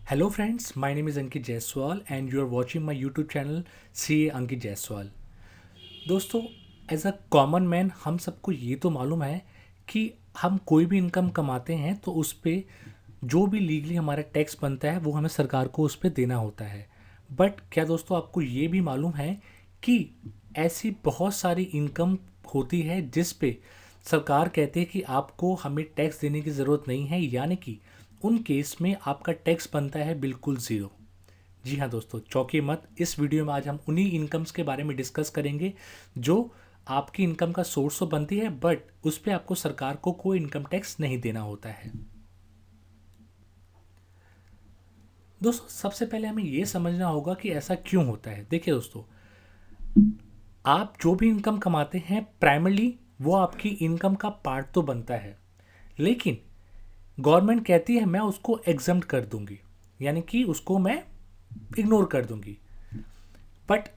Hello friends, my name is Ankit Jaiswal and you are watching my YouTube channel CA Ankit Jaiswal। दोस्तों, as a common man हम सबको ये तो मालूम है कि हम कोई भी इनकम कमाते हैं तो उस पे जो भी लीगली हमारा टैक्स बनता है वो हमें सरकार को उस पे देना होता है। बट क्या दोस्तों आपको ये भी मालूम है कि ऐसी बहुत सारी इनकम होती है जिस पे सरकार कहती है कि आपको हमें टैक्स देने की ज़रूरत नहीं है, यानी कि उन केस में आपका टैक्स बनता है बिल्कुल ज़ीरो। जी हाँ दोस्तों, चौंकिए मत। इस वीडियो में आज हम उन्हीं इनकम्स के बारे में डिस्कस करेंगे जो आपकी इनकम का सोर्स तो बनती है बट उस पर आपको सरकार को कोई इनकम टैक्स नहीं देना होता है। दोस्तों, सबसे पहले हमें यह समझना होगा कि ऐसा क्यों होता है। देखिए दोस्तों, आप जो भी इनकम कमाते हैं प्राइमरली वो आपकी इनकम का पार्ट तो बनता है, लेकिन गवर्नमेंट कहती है मैं उसको एग्जम्प्ट कर दूंगी, यानी कि उसको मैं इग्नोर कर दूंगी। बट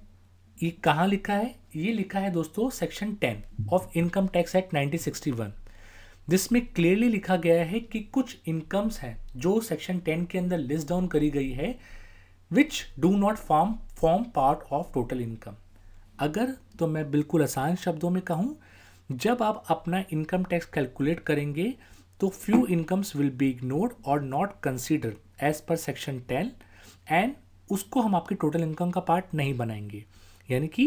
ये कहाँ लिखा है? ये लिखा है दोस्तों section 10 of income tax act 1961, जिसमें क्लियरली लिखा गया है कि कुछ इनकम्स हैं जो सेक्शन 10 के अंदर लिस्ट डाउन करी गई है which do not form part of total income. अगर तो मैं बिल्कुल आसान शब्दों में कहूँ, जब आप अपना इनकम टैक्स कैलकुलेट करेंगे तो few incomes will be ignored और not considered as per section 10 and उसको हम आपके टोटल इनकम का पार्ट नहीं बनाएंगे। यानी कि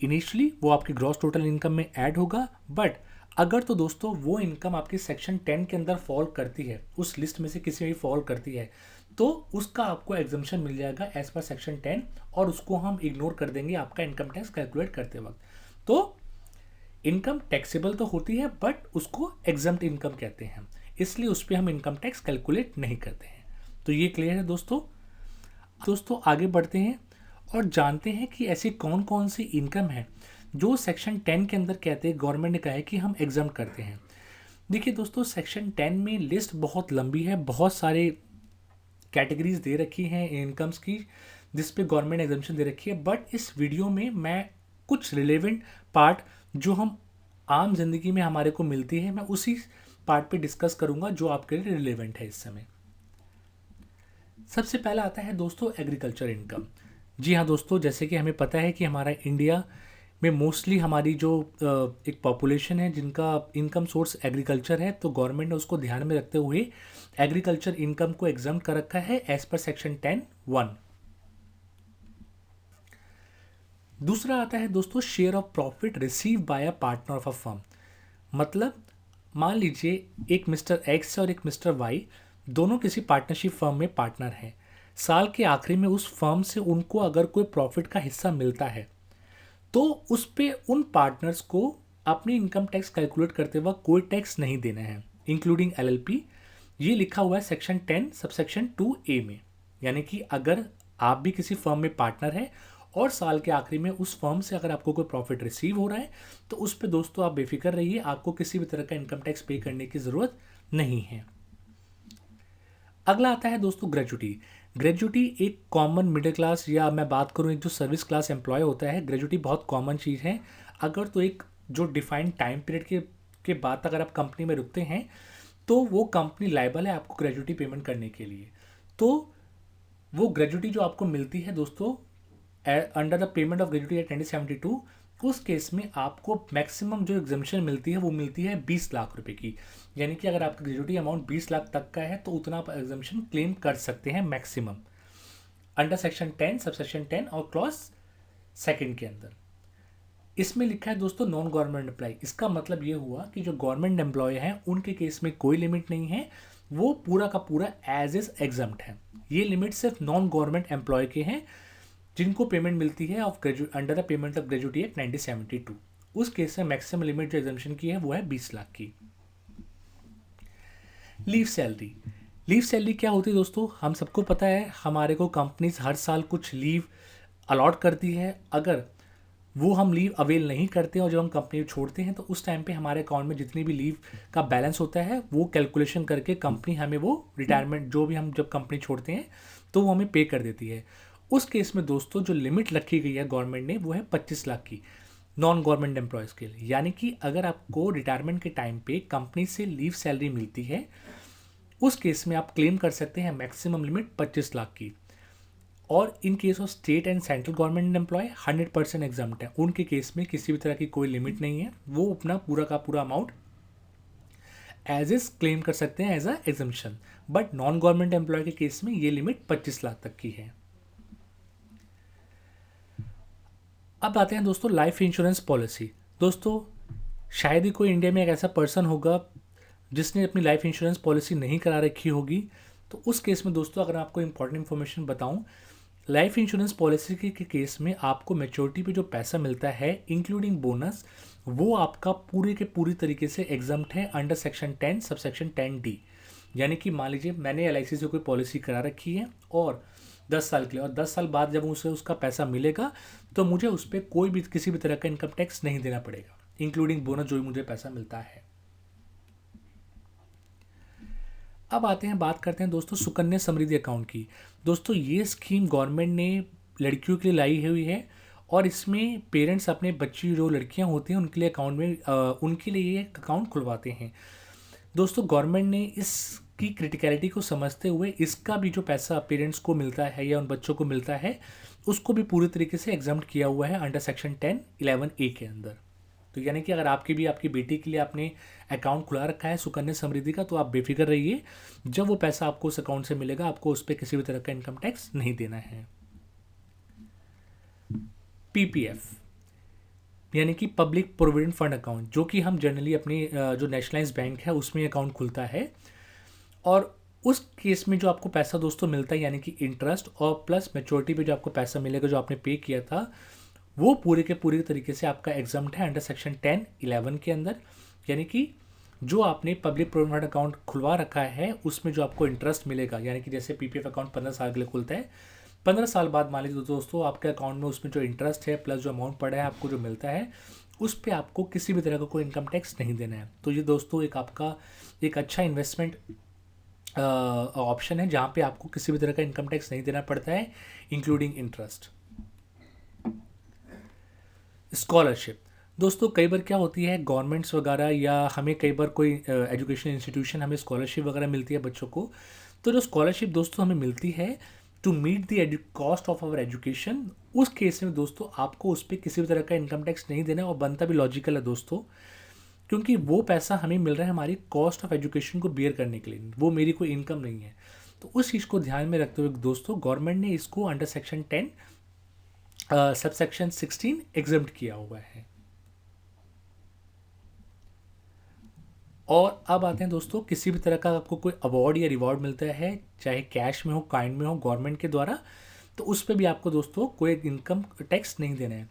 इनिशियली वो आपकी ग्रॉस टोटल इनकम में ऐड होगा, बट अगर तो दोस्तों वो इनकम आपकी सेक्शन 10 के अंदर फॉल करती है, उस लिस्ट में से किसी में भी फॉल करती है, तो उसका आपको एग्जम्पशन मिल जाएगा एज पर सेक्शन 10 और उसको हम इग्नोर कर देंगे आपका इनकम टैक्स कैलकुलेट करते वक्त। तो इनकम टैक्सेबल तो होती है बट उसको एग्जम्प्ट इनकम कहते हैं, इसलिए उस पर हम इनकम टैक्स कैलकुलेट नहीं करते हैं। तो ये क्लियर है दोस्तों। दोस्तों आगे बढ़ते हैं और जानते हैं कि ऐसी कौन कौन सी इनकम है जो सेक्शन 10 के अंदर कहते हैं, गवर्नमेंट ने कहा है कि हम एग्जाम करते हैं। देखिए दोस्तों, सेक्शन 10 में लिस्ट बहुत लंबी है, बहुत सारे कैटेगरीज दे रखी हैं इनकम्स की जिस पे गवर्नमेंट एग्जामेशन दे रखी है। बट इस वीडियो में मैं कुछ रिलेवेंट पार्ट जो हम आम जिंदगी में हमारे को मिलती है, मैं उसी पार्ट पे डिस्कस करूंगा जो आपके लिए रिलेवेंट है इस समय। सबसे पहला आता है दोस्तों एग्रीकल्चर इनकम। जी हाँ दोस्तों, जैसे कि हमें पता है कि हमारा इंडिया में मोस्टली हमारी जो एक पॉपुलेशन है जिनका इनकम सोर्स एग्रीकल्चर है, तो गवर्नमेंट ने उसको ध्यान में रखते हुए एग्रीकल्चर इनकम को एग्जाम कर रखा है एज पर सेक्शन 10(1). दूसरा आता है दोस्तों share of profit receive by a partner of a firm. मतलब मान लीजिए एक मिस्टर एक्स और एक मिस्टर वाई दोनों किसी पार्टनरशिप फर्म में पार्टनर हैं। साल के आखिरी में उस फर्म से उनको अगर कोई प्रॉफिट का हिस्सा मिलता है तो उस पे उन पार्टनर्स को अपनी इनकम टैक्स कैलकुलेट करते वक्त कोई टैक्स नहीं देना है, इंक्लूडिंग एलएलपी। ये लिखा हुआ है सेक्शन 10 सबसेक्शन 2A में। यानी कि अगर आप भी किसी फर्म में पार्टनर है और साल के आखिरी में उस फर्म से अगर आपको कोई प्रॉफिट रिसीव हो रहा है तो उस पर दोस्तों आप बेफिक्र रहिए, आपको किसी भी तरह का इनकम टैक्स पे करने की ज़रूरत नहीं है। अगला आता है दोस्तों ग्रेजुटी। ग्रेजुटी एक कॉमन मिडिल क्लास, या मैं बात करूँ एक जो सर्विस क्लास एम्प्लॉय होता है, ग्रेजुटी बहुत कॉमन चीज़ है। अगर तो एक जो डिफाइंड टाइम पीरियड के बाद अगर आप कंपनी में रुकते हैं तो वो कंपनी लायबल है आपको ग्रेजुटी पेमेंट करने के लिए। तो वो ग्रेजुटी जो आपको मिलती है दोस्तों under the payment of gratuity at 1972, उस केस में आपको मैक्सिमम जो एग्जामेशन मिलती है वो मिलती है 20 लाख रुपए की। यानी कि अगर आपका ग्रेजुटी अमाउंट 20 लाख तक का है तो उतना आप एग्जामेशन क्लेम कर सकते हैं मैक्सिमम अंडर सेक्शन 10 सबसेक्शन 10 और क्लॉज सेकंड के अंदर। इसमें लिखा है दोस्तों नॉन गवर्नमेंट एम्प्लॉय। इसका मतलब ये हुआ कि जो गवर्नमेंट एम्प्लॉय हैं उनके केस में कोई लिमिट नहीं है, वो पूरा का पूरा एज इज एग्जाम्प्ट है। ये लिमिट सिर्फ नॉन गवर्नमेंट एम्प्लॉय के हैं जिनको पेमेंट मिलती है of under the payment of gratuity act 1972। उस केस में मैक्सिमम लिमिट जो एग्जामेशन की है वो है 20 लाख की। Leave salary. लीव सैलरी क्या होती है दोस्तों? हम सबको पता है हमारे को कंपनीज हर साल कुछ लीव अलॉट करती है। अगर वो हम लीव अवेल नहीं करते और जब हम कंपनी छोड़ते हैं तो उस टाइम पे हमारे अकाउंट में जितनी भी लीव का बैलेंस होता है वो कैलकुलेशन करके कंपनी हमें वो रिटायरमेंट जो भी हम जब कंपनी छोड़ते हैं तो वो हमें पे कर देती है। उस केस में दोस्तों जो लिमिट रखी गई है गवर्नमेंट ने वो है 25 लाख की नॉन गवर्नमेंट एम्प्लॉयज़ के लिए। यानी कि अगर आपको रिटायरमेंट के टाइम पे कंपनी से लीव सैलरी मिलती है उस केस में आप क्लेम कर सकते हैं मैक्सिमम लिमिट 25 लाख की। और in case of state and central government employ 100% exempt है, उनके केस में किसी भी तरह की कोई लिमिट नहीं है, वो अपना पूरा का पूरा अमाउंट एज इज क्लेम कर सकते हैं as a exemption. But non government employ के केस में ये लिमिट 25 लाख तक की है। अब आते हैं दोस्तों लाइफ इंश्योरेंस पॉलिसी। दोस्तों शायद ही कोई इंडिया में एक ऐसा पर्सन होगा जिसने अपनी लाइफ इंश्योरेंस पॉलिसी नहीं करा रखी होगी। तो उस केस में दोस्तों अगर आपको इंपॉर्टेंट इन्फॉर्मेशन बताऊं, लाइफ इंश्योरेंस पॉलिसी के केस में आपको मैच्योरिटी पे जो पैसा मिलता है इंक्लूडिंग बोनस, वो आपका पूरे के पूरी तरीके से एग्जम्प्ट है अंडर सेक्शन 10 सबसेक्शन 10D। यानी कि मान लीजिए मैंने LIC से कोई पॉलिसी करा रखी है और 10 साल के लिए, और 10 साल बाद जब उसे उसका पैसा मिलेगा तो मुझे उस पर कोई भी किसी भी तरह का इनकम टैक्स नहीं देना पड़ेगा, इंक्लूडिंग बोनस जो भी मुझे पैसा मिलता है। अब आते हैं, बात करते हैं दोस्तों सुकन्या समृद्धि अकाउंट की। दोस्तों ये स्कीम गवर्नमेंट ने लड़कियों के लिए लाई हुई है और इसमें पेरेंट्स अपने बच्ची जो लड़कियां होती हैं उनके लिए अकाउंट में उनके लिए ये अकाउंट खुलवाते हैं। दोस्तों गवर्नमेंट ने इसकी क्रिटिकलिटी को समझते हुए इसका भी जो पैसा पेरेंट्स को मिलता है या उन बच्चों को मिलता है उसको भी पूरी तरीके से एग्जम्प्ट किया हुआ है अंडर सेक्शन 10(11)(a) के अंदर। तो यानी कि अगर आपकी भी आपकी बेटी के लिए आपने अकाउंट खुला रखा है सुकन्या समृद्धि का, तो आप बेफिक्र रहिए, जब वो पैसा आपको उस अकाउंट से मिलेगा आपको उस पर किसी भी तरह का इनकम टैक्स नहीं देना है। PPF यानी कि पब्लिक प्रोविडेंट फंड अकाउंट, जो कि हम जनरली अपनी जो नेशनलाइज बैंक है उसमें अकाउंट खुलता है। और उस केस में जो आपको पैसा दोस्तों मिलता है यानी कि इंटरेस्ट और प्लस मैच्योरिटी पे जो आपको पैसा मिलेगा जो आपने पे किया था, वो पूरे के पूरे तरीके से आपका एग्जम्प्ट है अंडर सेक्शन 10(11) के अंदर। यानी कि जो आपने पब्लिक प्रोविडेंट फंड अकाउंट खुलवा रखा है उसमें जो आपको इंटरेस्ट मिलेगा, यानी कि जैसे PPF अकाउंट 15 साल के लिए खुलता है, 15 साल बाद मान लीजिए दोस्तों आपके अकाउंट में उसमें जो इंटरेस्ट है प्लस जो अमाउंट पड़ा है आपको जो मिलता है उस पर आपको किसी भी तरह का कोई इनकम टैक्स नहीं देना है। तो ये दोस्तों एक आपका एक अच्छा इन्वेस्टमेंट ऑप्शन है जहाँ पे आपको किसी भी तरह का इनकम टैक्स नहीं देना पड़ता है इंक्लूडिंग इंटरेस्ट। स्कॉलरशिप दोस्तों कई बार क्या होती है, गवर्नमेंट्स वगैरह या हमें कई बार कोई एजुकेशन इंस्टीट्यूशन हमें स्कॉलरशिप वगैरह मिलती है बच्चों को। तो जो स्कॉलरशिप दोस्तों हमें मिलती है to meet the cost of our education, उस केस में दोस्तों आपको उस पर किसी भी तरह का इनकम टैक्स नहीं देना और बनता भी लॉजिकल है दोस्तों, क्योंकि वो पैसा हमें मिल रहा है हमारी कॉस्ट ऑफ एजुकेशन को बियर करने के लिए, वो मेरी कोई इनकम नहीं है। तो उस चीज़ को ध्यान में रखते हुए दोस्तों गवर्नमेंट ने इसको अंडर सेक्शन 10 सबसेक्शन 16 एग्जम्प्ट किया हुआ है। और अब आते हैं दोस्तों, किसी भी तरह का आपको कोई अवार्ड या रिवॉर्ड मिलता है चाहे कैश में हो काइंड में हो गवर्नमेंट के द्वारा, तो उस पर भी आपको दोस्तों कोई इनकम टैक्स नहीं देना है।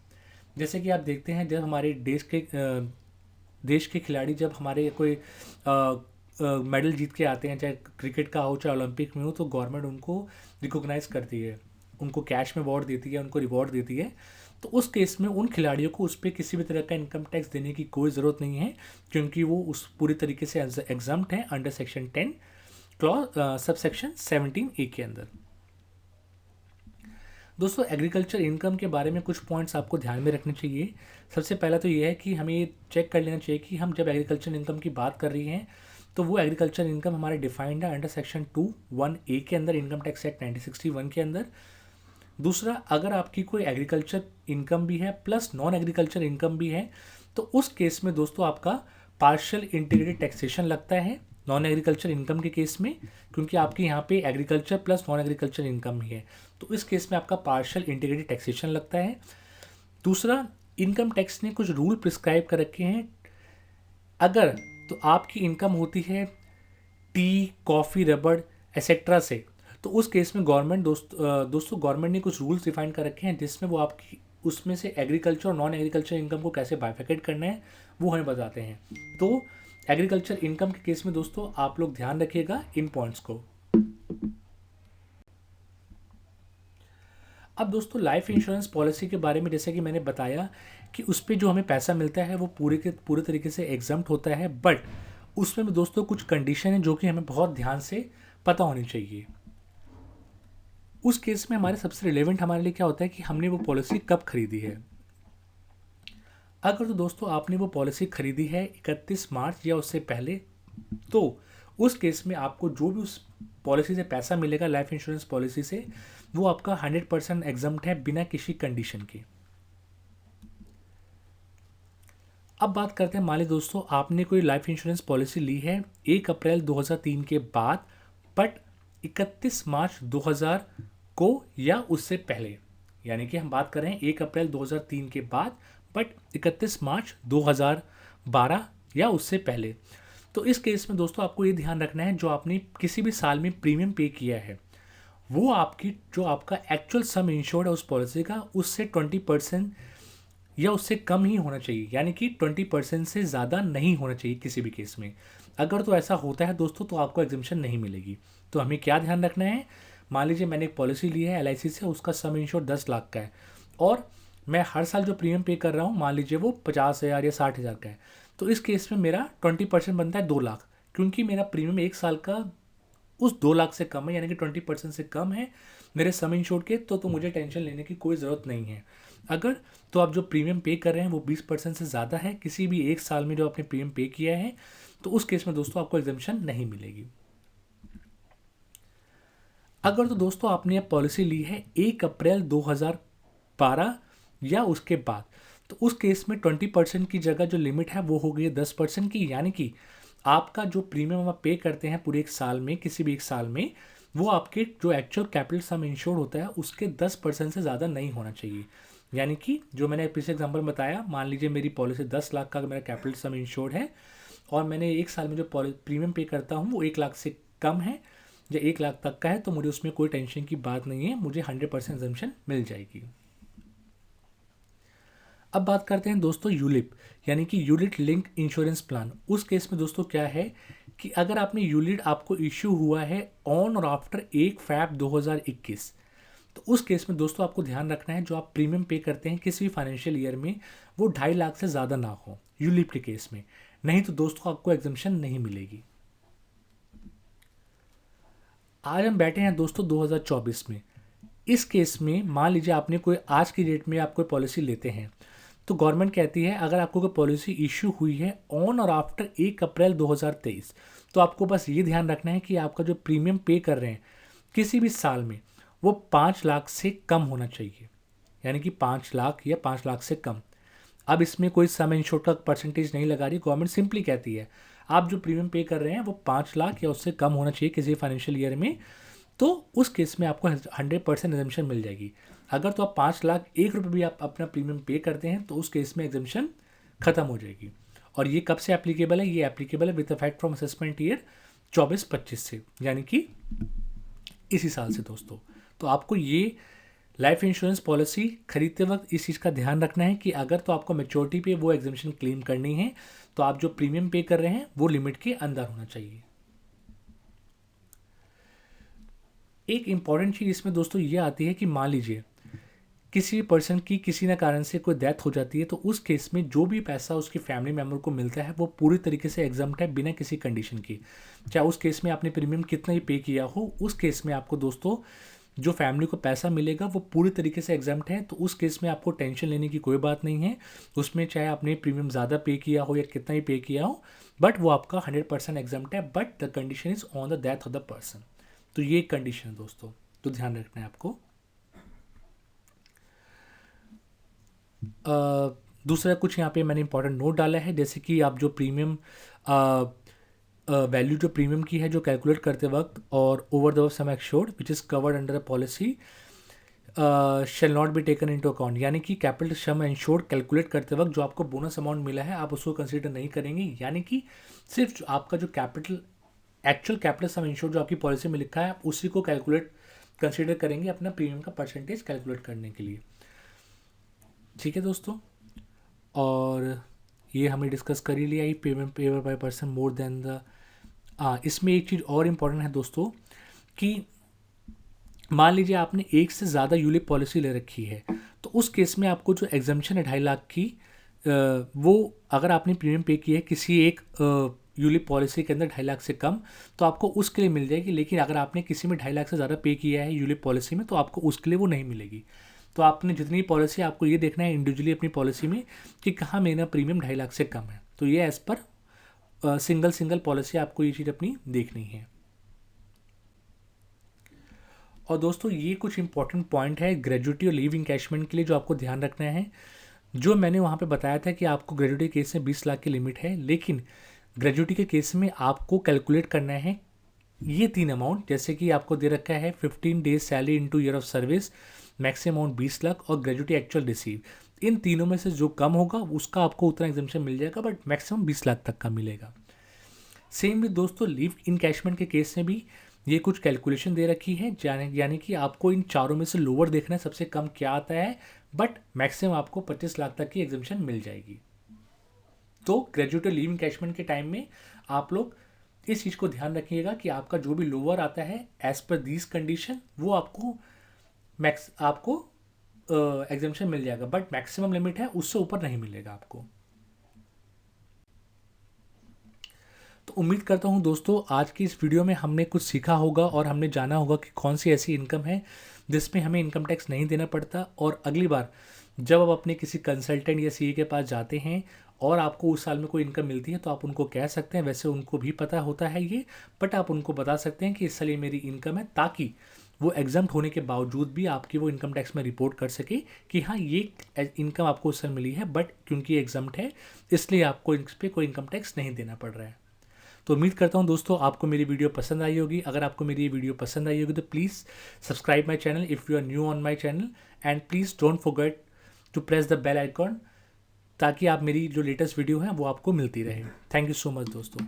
जैसे कि आप देखते हैं जब हमारे देश के खिलाड़ी जब हमारे कोई मेडल जीत के आते हैं, चाहे क्रिकेट का हो चाहे ओलंपिक में हो, तो गवर्नमेंट उनको रिकॉग्नाइज करती है, उनको कैश में अवार्ड देती है, उनको रिवॉर्ड देती है। तो उस केस में उन खिलाड़ियों को उस पर किसी भी तरह का इनकम टैक्स देने की कोई ज़रूरत नहीं है, क्योंकि वो उस पूरी तरीके से एग्जम्प्ट है under section 10 clause subsection 17(a) के अंदर। दोस्तों एग्रीकल्चर इनकम के बारे में कुछ पॉइंट्स आपको ध्यान में रखने चाहिए। सबसे पहला तो ये है कि हमें ये चेक कर लेना चाहिए कि हम जब एग्रीकल्चर इनकम की बात कर रही हैं तो वो एग्रीकल्चर इनकम हमारे डिफाइंड है अंडर सेक्शन 2(1)(a) के अंदर, इनकम टैक्स एक्ट 1961 के अंदर। दूसरा, अगर आपकी कोई एग्रीकल्चर इनकम भी है प्लस नॉन एग्रीकल्चर इनकम भी है, तो उस केस में दोस्तों आपका पार्शियल इंटीग्रेटेड टैक्सेशन लगता है नॉन एग्रीकल्चर इनकम के केस में, क्योंकि आपके यहाँ पे agriculture plus non agriculture income ही है, तो इस केस में आपका पार्शियल इंटीग्रेटेड टैक्सेशन लगता है। दूसरा, इनकम टैक्स ने कुछ रूल प्रिस्क्राइब कर रखे हैं। अगर तो आपकी इनकम होती है टी, कॉफ़ी, रबड़ एसेट्रा से, तो उस केस में गवर्नमेंट दोस्तों गवर्नमेंट ने कुछ रूल्स डिफाइन कर रखे हैं जिसमें वो आपकी उसमें से एग्रीकल्चर और नॉन एग्रीकल्चर इनकम को कैसे बाइफिकेट करना है वो हमें बताते हैं। तो एग्रीकल्चर इनकम के केस में दोस्तों आप लोग ध्यान रखिएगा इन पॉइंट्स को। अब दोस्तों लाइफ इंश्योरेंस पॉलिसी के बारे में जैसे कि मैंने बताया कि उस पर जो हमें पैसा मिलता है वो पूरे तरीके से एग्जम्प्ट होता है, बट उसमें भी दोस्तों कुछ कंडीशन है जो कि हमें बहुत ध्यान से पता होनी चाहिए। उस केस में हमारे सबसे रिलेवेंट हमारे लिए क्या होता है कि हमने वो पॉलिसी कब खरीदी है। अगर तो दोस्तों आपने वो पॉलिसी खरीदी है 31 मार्च या उससे पहले, तो उस केस में आपको जो भी उस पॉलिसी से पैसा मिलेगा, लाइफ इंश्योरेंस पॉलिसी से, वो आपका 100% एग्जम्प्ट है बिना किसी कंडीशन के। अब बात करते हैं, मान लीजिए दोस्तों आपने कोई लाइफ इंश्योरेंस पॉलिसी ली है 1 अप्रैल 2003 के बाद, बट 31 मार्च 2000 को या उससे पहले, यानी कि हम बात कर रहे हैं 1 अप्रैल 2003 के बाद बट 31 मार्च 2012 या उससे पहले। तो इस केस में दोस्तों आपको ये ध्यान रखना है, जो आपने किसी भी साल में प्रीमियम पे किया है वो आपकी जो आपका एक्चुअल सम इंश्योर्ड है उस पॉलिसी का, उससे 20% या उससे कम ही होना चाहिए, यानी कि 20% से ज़्यादा नहीं होना चाहिए किसी भी केस में। अगर तो ऐसा होता है दोस्तों तो आपको एग्जम्पशन नहीं मिलेगी। तो हमें क्या ध्यान रखना है, मान लीजिए मैंने एक पॉलिसी ली है LIC से, उसका सम इंश्योर 10 लाख का है और मैं हर साल जो प्रीमियम पे कर रहा हूँ मान लीजिए वो 50,000 या 60,000 का है, तो इस केस में मेरा 20% बनता है 2 लाख, क्योंकि मेरा प्रीमियम 1 साल का उस 2 लाख से कम है, यानी कि 20% से कम है मेरे सम इंश्योर्ड के, तो मुझे टेंशन लेने की कोई ज़रूरत नहीं है। अगर तो आप जो प्रीमियम पे कर रहे हैं वो 20% से ज़्यादा है किसी भी एक साल में जो आपने प्रीमियम पे किया है, तो उस केस में दोस्तों आपको एग्जम्पशन नहीं मिलेगी। अगर तो दोस्तों आपने ये पॉलिसी ली है 1 अप्रैल 2012 या उसके बाद, तो उस केस में 20% की जगह जो लिमिट है वो हो गई है 10% की, यानी कि आपका जो प्रीमियम आप पे करते हैं पूरे एक साल में, किसी भी एक साल में, वो आपके जो एक्चुअल कैपिटल सम इंश्योर्ड होता है उसके 10% से ज़्यादा नहीं होना चाहिए। यानी कि जो मैंने पिछले एग्जाम्पल बताया, मान लीजिए मेरी पॉलिसी 10 लाख का मेरा कैपिटल सम इंश्योर्ड है और मैंने एक साल में जो प्रीमियम पे करता हूँ वो 1 लाख से कम है या 1 लाख तक का है, तो मुझे उसमें कोई टेंशन की बात नहीं है, मुझे 100% एग्जम्पशन मिल जाएगी। अब बात करते हैं दोस्तों यूलिप, यानी कि यूनिट लिंक इंश्योरेंस प्लान। उस केस में दोस्तों क्या है कि अगर आपने यूलिट आपको इश्यू हुआ है ऑन और आफ्टर 1 फरवरी 2021, तो उस केस में दोस्तों आपको ध्यान रखना है जो आप प्रीमियम पे करते हैं किसी भी फाइनेंशियल ईयर में वो 2.5 लाख से ज़्यादा ना हो यूलिप के केस में, नहीं तो दोस्तों आपको एग्जम्पशन नहीं मिलेगी। आज हम बैठे हैं दोस्तों 2024 में। इस केस में मान लीजिए आपने कोई आज की डेट में आप कोई पॉलिसी लेते हैं, तो गवर्नमेंट कहती है अगर आपको कोई पॉलिसी इशू हुई है ऑन और आफ्टर 1 अप्रैल 2023, तो आपको बस ये ध्यान रखना है कि आपका जो प्रीमियम पे कर रहे हैं किसी भी साल में वो 5 लाख से कम होना चाहिए, यानी कि 5 लाख या 5 लाख से कम। अब इसमें कोई सम इंश्योर्ड का परसेंटेज नहीं लगा रही, गवर्नमेंट सिंपली कहती है आप जो प्रीमियम पे कर रहे हैं वो 5 लाख या उससे कम होना चाहिए किसी फाइनेंशियल ईयर में, तो उस केस में आपको 100% एग्जम्पशन मिल जाएगी। अगर तो आप 5 लाख 1 रुपये भी आप अपना प्रीमियम पे करते हैं तो उस केस में एग्जम्पशन खत्म हो जाएगी। और ये कब से एप्लीकेबल है, ये एप्लीकेबल है with effect from assessment year 24-25 से, यानी कि इसी साल से दोस्तों। तो आपको ये लाइफ इंश्योरेंस पॉलिसी खरीदते वक्त इस चीज़ का ध्यान रखना है कि अगर तो आपको मैच्योरिटी पे वो एग्जम्पशन क्लेम करनी है तो आप जो प्रीमियम पे कर रहे हैं वो लिमिट के अंदर होना चाहिए। एक इम्पॉर्टेंट चीज़ इसमें दोस्तों ये आती है कि मान लीजिए किसी पर्सन की किसी न कारण से कोई डेथ हो जाती है, तो उस केस में जो भी पैसा उसकी फैमिली मेम्बर को मिलता है वो पूरी तरीके से एग्जम्प्ट है बिना किसी कंडीशन की, चाहे उस केस में आपने प्रीमियम कितना ही पे किया हो, उस केस में आपको दोस्तों जो फैमिली को पैसा मिलेगा वो पूरी तरीके से एग्जम्प्ट है। तो उस केस में आपको टेंशन लेने की कोई बात नहीं है, उसमें चाहे आपने प्रीमियम ज़्यादा पे किया हो या कितना ही पे किया हो, बट वो आपका 100% एग्जम्प्ट है, but the condition is on the death of the person. तो ये एक कंडीशन है दोस्तों, तो ध्यान रखना है आपको। दूसरा कुछ यहाँ पे मैंने इंपॉर्टेंट नोट डाला है, जैसे कि आप जो प्रीमियम वैल्यू जो प्रीमियम की है जो कैलकुलेट करते वक्त, और over the sum assured which is covered under a policy shall not be taken into account, यानी कि कैपिटल सम इंश्योर्ड कैलकुलेट करते वक्त जो आपको बोनस अमाउंट मिला है आप उसको कंसीडर नहीं करेंगे, यानी कि सिर्फ आपका जो कैपिटल एक्चुअल कैपिटल सम इंश्योर्ड जो आपकी पॉलिसी में लिखा है आप उसी को कंसीडर करेंगे अपना प्रीमियम का परसेंटेज कैलकुलेट करने के लिए। ठीक है दोस्तों, और ये हमें डिस्कस कर ही लिया ही payment paper by person more than the. इसमें एक चीज़ और इम्पॉर्टेंट है दोस्तों कि मान लीजिए आपने एक से ज़्यादा यूलिप पॉलिसी ले रखी है, तो उस केस में आपको जो एग्जम्पशन है 2.5 लाख की, वो अगर आपने प्रीमियम पे किया है किसी एक यूलिप पॉलिसी के अंदर 2.5 लाख से कम, तो आपको उसके लिए मिल जाएगी, लेकिन अगर आपने किसी में 2.5 लाख से ज़्यादा पे किया है यूलिप पॉलिसी में तो आपको उसके लिए वो नहीं मिलेगी। तो आपने जितनी पॉलिसी आपको ये देखना है इंडिविजुअली अपनी पॉलिसी में कि कहाँ मेरा प्रीमियम 2.5 लाख से कम है, तो ये as per single single policy आपको ये चीज़ अपनी देखनी है। और दोस्तों ये कुछ इंपॉर्टेंट पॉइंट है ग्रेजुएटी और लीव इनकैशमेंट के लिए जो आपको ध्यान रखना है। जो मैंने वहाँ पे बताया था कि आपको ग्रेजुएटी केस में 20 लाख की लिमिट है, लेकिन ग्रेजुएटी के केस में आपको कैलकुलेट करना है ये 3 अमाउंट, जैसे कि आपको दे रखा है 15 days salary into year of service, maximum amount 20 lakh और ग्रेजुएटी एक्चुअल रिसीव। इन तीनों में से जो कम होगा उसका आपको उतना एग्जाम्पशन मिल जाएगा, बट मैक्सिमम 20 लाख तक का मिलेगा। सेम भी दोस्तों लीव इनकैशमेंट के केस में भी ये कुछ कैलकुलेशन दे रखी है, यानी कि आपको इन चारों में से लोअर देखना है सबसे कम क्या आता है, बट मैक्सिमम आपको 25 लाख तक की एग्जाम्पशन मिल जाएगी। तो ग्रेजुएट लीव इनकैशमेंट के टाइम में आप लोग इस चीज़ को ध्यान रखिएगा कि आपका जो भी लोअर आता है एज पर दिस कंडीशन वो आपको एग्जाम्पशन मिल जाएगा, बट मैक्सिमम लिमिट है उससे ऊपर नहीं मिलेगा आपको। तो उम्मीद करता हूँ दोस्तों आज की इस वीडियो में हमने कुछ सीखा होगा और हमने जाना होगा कि कौन सी ऐसी इनकम है जिसमें हमें इनकम टैक्स नहीं देना पड़ता। और अगली बार जब आप अपने किसी कंसल्टेंट या सीए के पास जाते हैं और आपको उस साल में कोई इनकम मिलती है तो आप उनको कह सकते हैं, वैसे उनको भी पता होता है ये, बट आप उनको बता सकते हैं कि इस साल ये मेरी इनकम है, ताकि वो एग्जाम्प्ट होने के बावजूद भी आपकी वो इनकम टैक्स में रिपोर्ट कर सके कि हाँ ये इनकम आपको उस साल मिली है, बट क्योंकि एग्जाम्प्ट है इसलिए आपको इस पर कोई इनकम टैक्स नहीं देना पड़ रहा है। तो उम्मीद करता हूँ दोस्तों आपको मेरी वीडियो पसंद आई होगी। अगर आपको मेरी ये वीडियो पसंद आई होगी तो please subscribe my channel if you are new on my channel, and please don't forget to press the bell icon, ताकि आप मेरी जो लेटेस्ट वीडियो है वो आपको मिलती रहे। थैंक यू सो मच दोस्तों।